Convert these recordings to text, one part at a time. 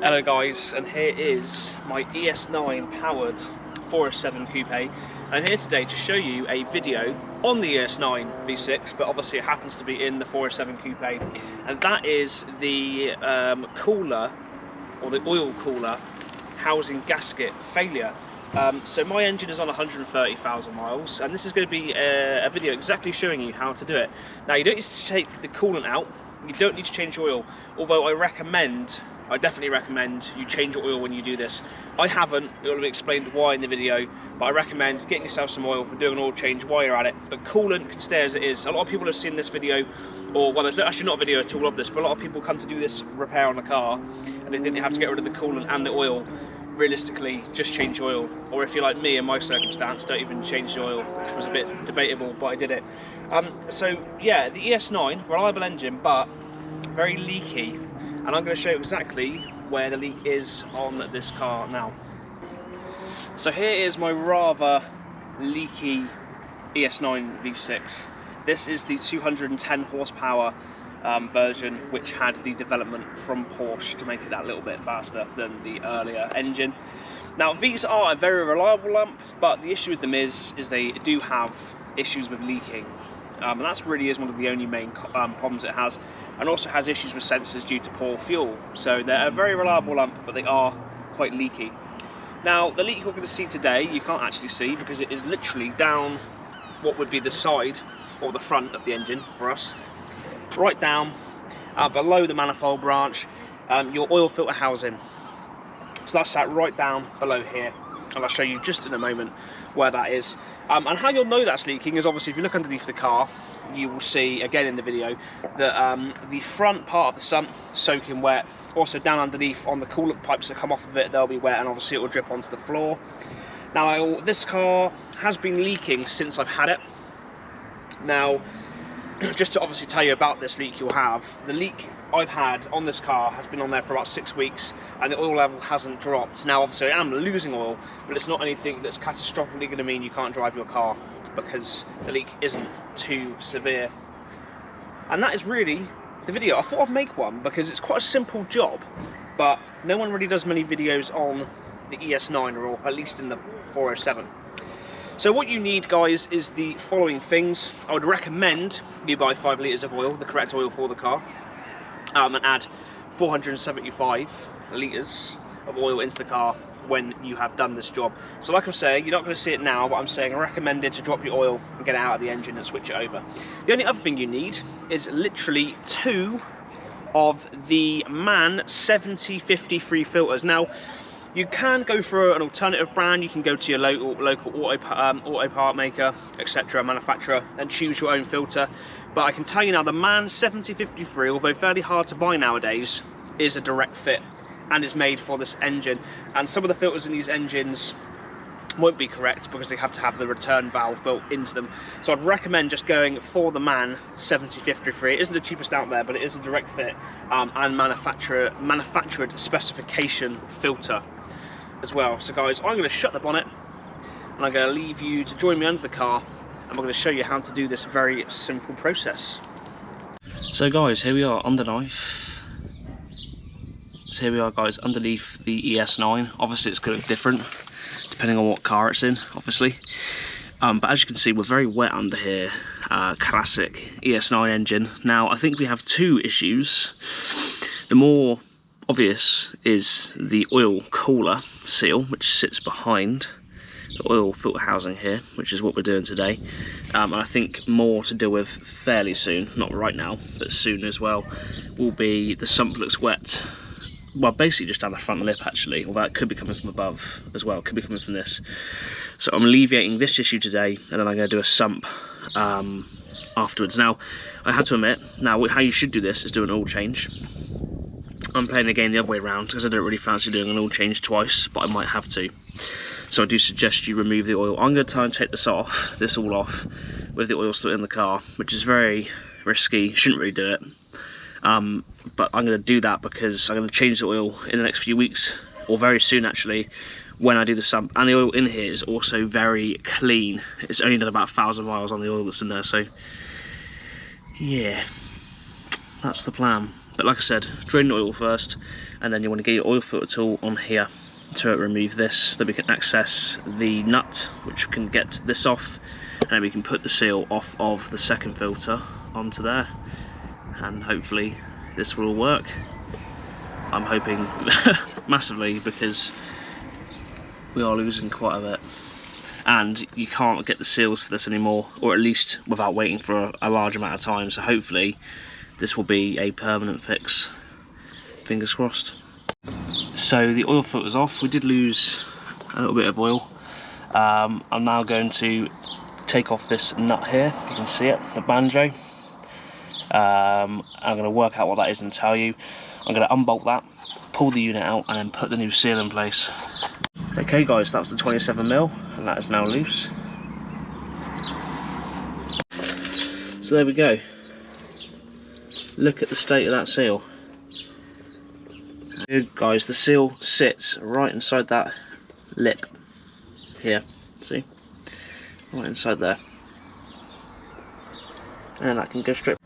Hello guys, and here is my ES9 powered 407 Coupe, and I'm here today to show you a video on the ES9 V6, but obviously it happens to be in the 407 Coupe, and that is the cooler, or the oil cooler housing gasket failure. So my engine is on 130,000 miles, and this is going to be a video exactly showing you how to do it. Now, you don't need to take the coolant out, you don't need to change oil, although I definitely recommend you change your oil when you do this. I haven't, it will be explained why in the video, but I recommend getting yourself some oil and doing an oil change while you're at it. But coolant can stay as it is. A lot of people have seen this video, or well, there's actually not a video at all of this, but a lot of people come to do this repair on a car and they think they have to get rid of the coolant and the oil. Realistically, just change oil, or if you're like me in my circumstance, don't even change the oil, which was a bit debatable, but I did it. So yeah, the ES9, reliable engine, but very leaky. And I'm going to show you exactly where the leak is on this car now. So here is my rather leaky ES9 V6. This is the 210 horsepower version, which had the development from Porsche to make it that little bit faster than the earlier engine. Now, these are a very reliable lamp, but the issue with them is they do have issues with leaking. And that really is one of the only main problems it has, and also has issues with sensors due to poor fuel. So they're a very reliable lamp, but they are quite leaky. Now, the leak you're going to see today, you can't actually see because it is literally down what would be the side or the front of the engine for us, right down below the manifold branch, your oil filter housing. So that's sat right down below here, and I'll show you just in a moment where that is. And how you'll know that's leaking is obviously if you look underneath the car, you will see again in the video that the front part of the sump soaking wet. Also down underneath on the coolant pipes that come off of it, they'll be wet, and obviously it will drip onto the floor. Now, this car has been leaking since I've had it. Now, just to obviously tell you about this leak you'll have, the leak I've had on this car has been on there for about 6 weeks, and the oil level hasn't dropped. Now, obviously I am losing oil, but it's not anything that's catastrophically going to mean you can't drive your car, because the leak isn't too severe. And that is really the video. I thought I'd make one because it's quite a simple job, but no one really does many videos on the ES9, or at least in the 407. So what you need, guys, is the following things. I would recommend you buy 5 litres of oil, the correct oil for the car, and add 475 litres of oil into the car when you have done this job. So like I'm saying, you're not going to see it now, but I'm saying I recommend it to drop your oil and get it out of the engine and switch it over. The only other thing you need is literally 2 of the MANN 7053 filters. Now, you can go for an alternative brand. You can go to your local auto part maker, etc., manufacturer, and choose your own filter. But I can tell you now, the MANN 7053, although fairly hard to buy nowadays, is a direct fit and is made for this engine. And some of the filters in these engines won't be correct because they have to have the return valve built into them. So I'd recommend just going for the MANN 7053. It isn't the cheapest out there, but it is a direct fit and manufactured specification filter as well. So guys, I'm going to shut the bonnet and I'm going to leave you to join me under the car, and we're going to show you how to do this very simple process. So guys, here we are underneath. So here we are, guys, underneath the ES9. Obviously it's going to look different depending on what car it's in, obviously, but as you can see, we're very wet under here. Classic ES9 engine. Now, I think we have 2 issues. The more obvious is the oil cooler seal, which sits behind the oil filter housing here, which is what we're doing today. And I think more to deal with fairly soon, not right now, but soon as well, will be the sump looks wet. Well, basically just down the front lip, actually, although it could be coming from above as well, it could be coming from this. So I'm alleviating this issue today, and then I'm going to do a sump afterwards. Now, I have to admit, now how you should do this is do an oil change. I'm playing the game the other way around because I don't really fancy doing an oil change twice, but I might have to. So I do suggest you remove the oil. I'm going to try and take this all off with the oil still in the car, which is very risky. Shouldn't really do it. But I'm going to do that because I'm going to change the oil in the next few weeks, or very soon actually, when I do the sump. And the oil in here is also very clean. It's only done about 1,000 miles on the oil that's in there, so yeah, that's the plan. But like I said, drain the oil first, and then you want to get your oil filter tool on here to remove this, so that we can access the nut, which can get this off, and then we can put the seal off of the second filter onto there, and hopefully this will all work. I'm hoping massively, because we are losing quite a bit, and you can't get the seals for this anymore, or at least without waiting for a large amount of time. So hopefully this will be a permanent fix, fingers crossed. So the oil filter's off. We did lose a little bit of oil. I'm now going to take off this nut here, you can see it, the banjo. I'm going to work out what that is and tell you. I'm going to unbolt that, pull the unit out, and then put the new seal in place. Okay guys, that was the 27mm, and that is now loose. So there we go. Look at the state of that seal. Good guys, the seal sits right inside that lip here, see? Right inside there. And that can go straight.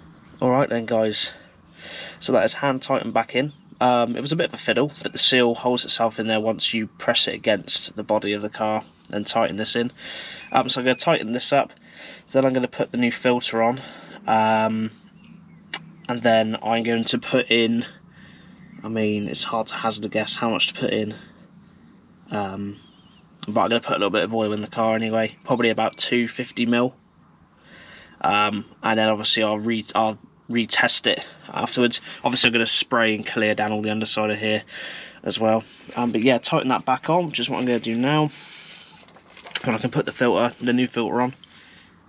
Alright then guys, so that is hand tightened back in. It was a bit of a fiddle, but the seal holds itself in there once you press it against the body of the car and tighten this in. So I'm going to tighten this up, then I'm going to put the new filter on, and then I'm going to put in, I mean, it's hard to hazard a guess how much to put in, but I'm going to put a little bit of oil in the car anyway, probably about 250ml, and then obviously I'll retest it afterwards. Obviously I'm going to spray and clear down all the underside of here as well, but yeah, tighten that back on, which is what I'm going to do now, and I can put the new filter on,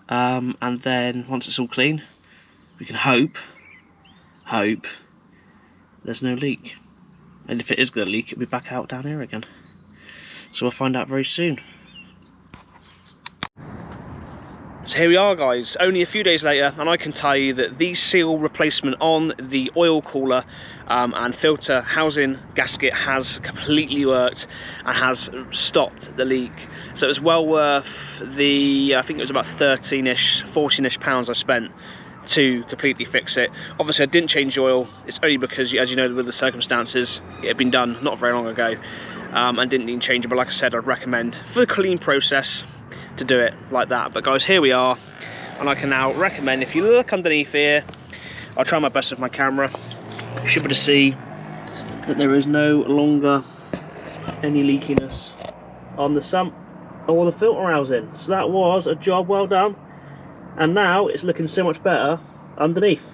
and then once it's all clean, we can hope there's no leak, and if it is going to leak, it'll be back out down here again, so we'll find out very soon. So here we are guys, only a few days later, and I can tell you that the seal replacement on the oil cooler and filter housing gasket has completely worked and has stopped the leak. So it was well worth the, I think it was about 13ish, 14ish pounds I spent to completely fix it. Obviously I didn't change oil, it's only because, as you know, with the circumstances, it had been done not very long ago, and didn't need changing. But like I said, I'd recommend for the clean process to do it like that. But guys, here we are, and I can now recommend, if you look underneath here, I'll try my best with my camera, you should be able to see that there is no longer any leakiness on the sump or the filter housing. So that was a job well done, and now it's looking so much better underneath.